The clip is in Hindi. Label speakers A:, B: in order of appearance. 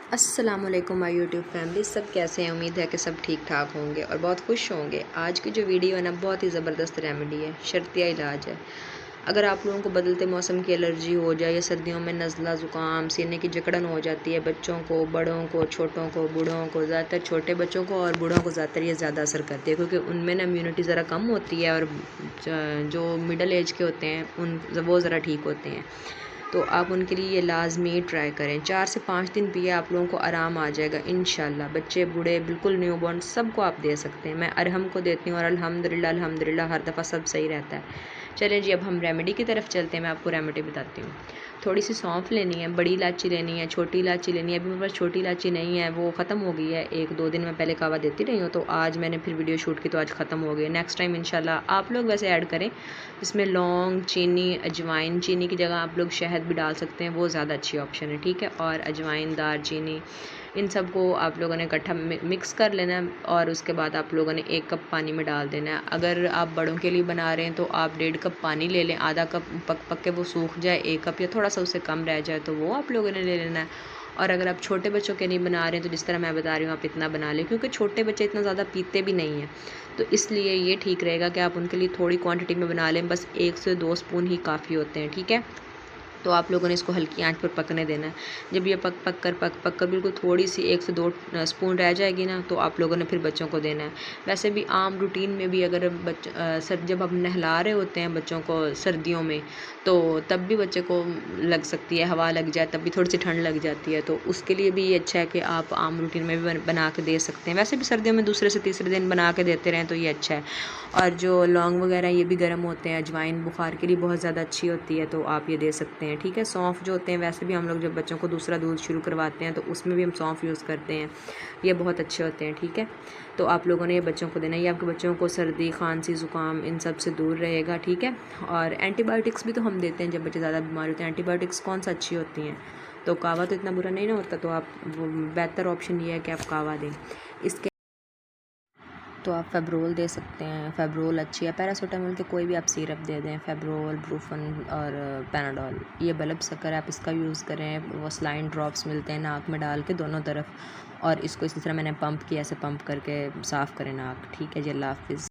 A: अस्सलामुअलैकुम माय यूट्यूब फैमिली, सब कैसे हैं। उम्मीद है कि सब ठीक ठाक होंगे और बहुत खुश होंगे। आज की जो वीडियो है ना, बहुत ही ज़बरदस्त रेमेडी है, शर्तिया इलाज है। अगर आप लोगों को बदलते मौसम की एलर्जी हो जाए या सर्दियों में नज़ला ज़ुकाम सीने की जकड़न हो जाती है, बच्चों को, बड़ों को, छोटों को, बूढ़ों को, ज़्यादातर छोटे बच्चों को और बूढ़ों को ज़्यादातर ये ज़्यादा असर करती है, क्योंकि उनमें ना इम्यूनिटी ज़रा कम होती है और जो मिडल एज के होते हैं उन वो ज़रा ठीक होते हैं। तो आप उनके लिए ये लाज़मी ट्राई करें। 4 से 5 दिन पिए, आप लोगों को आराम आ जाएगा इंशाल्लाह। बच्चे बूढ़े बिल्कुल न्यूबॉर्न सबको आप दे सकते हैं। मैं अरहम को देती हूँ और अल्हम्दुलिल्लाह अल्हम्दुलिल्लाह हर दफ़ा सब सही रहता है। चलें जी, अब हम रेमेडी की तरफ चलते हैं। मैं आपको रेमेडी बताती हूँ। थोड़ी सी सौंफ लेनी है, बड़ी इलायची लेनी है, छोटी इलायची लेनी है। अभी मेरे पास छोटी इलायची नहीं है, वो ख़त्म हो गई है। 1-2 दिन मैं पहले कहवा देती रही हूँ, तो आज मैंने फिर वीडियो शूट की तो आज ख़त्म हो गई। नेक्स्ट टाइम इंशाल्लाह आप लोग वैसे ऐड करें। इसमें लौंग, चीनी, अजवाइन, चीनी की जगह आप लोग शहद भी डाल सकते हैं, वो ज़्यादा अच्छी ऑप्शन है, ठीक है। और अजवाइन, दालचीनी, इन सब को आप लोगों ने इकट्ठा मिक्स कर लेना है और उसके बाद आप लोगों ने 1 कप पानी में डाल देना है। अगर आप बड़ों के लिए बना रहे हैं तो आप 1.5 कप पानी ले लें, आधा कप पक पक के वो सूख जाए, 1 कप या थोड़ा सा उससे कम रह जाए तो वो आप लोगों ने ले लेना है। और अगर आप छोटे बच्चों के नहीं बना रहे हैं तो जिस तरह मैं बता रही हूँ आप इतना बना लें, क्योंकि छोटे बच्चे इतना ज़्यादा पीते भी नहीं हैं, तो इसलिए ये ठीक रहेगा कि आप उनके लिए थोड़ी क्वांटिटी में बना लें। बस 1 से 2 स्पून ही काफ़ी होते हैं, ठीक है। तो आप लोगों ने इसको हल्की आंच पर पकने देना है। जब ये पक कर बिल्कुल थोड़ी सी 1 से 2 स्पून रह जाएगी ना, तो आप लोगों ने फिर बच्चों को देना है। वैसे भी आम रूटीन में भी अगर सर जब हम नहला रहे होते हैं बच्चों को सर्दियों में, तो तब भी बच्चे को लग सकती है, हवा लग जाए तब भी थोड़ी सी ठंड लग जाती है, तो उसके लिए भी ये अच्छा है कि आप आम रूटीन में भी बना के दे सकते हैं। वैसे भी सर्दियों में दूसरे से तीसरे दिन बना के देते रहें तो ये अच्छा है। और जो लौंग वगैरह ये भी गर्म होते हैं, अजवाइन बुखार के लिए बहुत ज़्यादा अच्छी होती है, तो आप ये दे सकते हैं, ठीक है। सौंफ जो होते हैं, वैसे भी हम लोग जब बच्चों को दूसरा दूध शुरू करवाते हैं तो उसमें भी हम सौंफ यूज़ करते हैं, ये बहुत अच्छे होते हैं, ठीक है। तो आप लोगों ने ये बच्चों को देना है, ये आपके बच्चों को सर्दी, खांसी, ज़ुकाम इन सब से दूर रहेगा, ठीक है। और एंटीबायोटिक्स भी तो हम देते हैं जब बच्चे ज़्यादा बीमार होते हैं। एंटीबायोटिक्स कौन सा अच्छी होती हैं, तो कावा तो इतना बुरा नहीं ना होता, तो आप बेहतर ऑप्शन ये है कि आप कावा दें। इसके तो आप फेब्रोल दे सकते हैं, फेब्रोल अच्छी है। पैरासीटामोल के कोई भी आप सिरप दे दें, फेब्रोल, ब्रूफन और पैनाडोल, ये बल्ब शक्कर आप इसका यूज़ करें। वो सलाइन ड्रॉप्स मिलते हैं नाक में डाल के दोनों तरफ, और इसको इसी तरह मैंने पंप किया, ऐसे पंप करके साफ़ करें नाक, ठीक है जी। अल्लाह हाफ़िज़।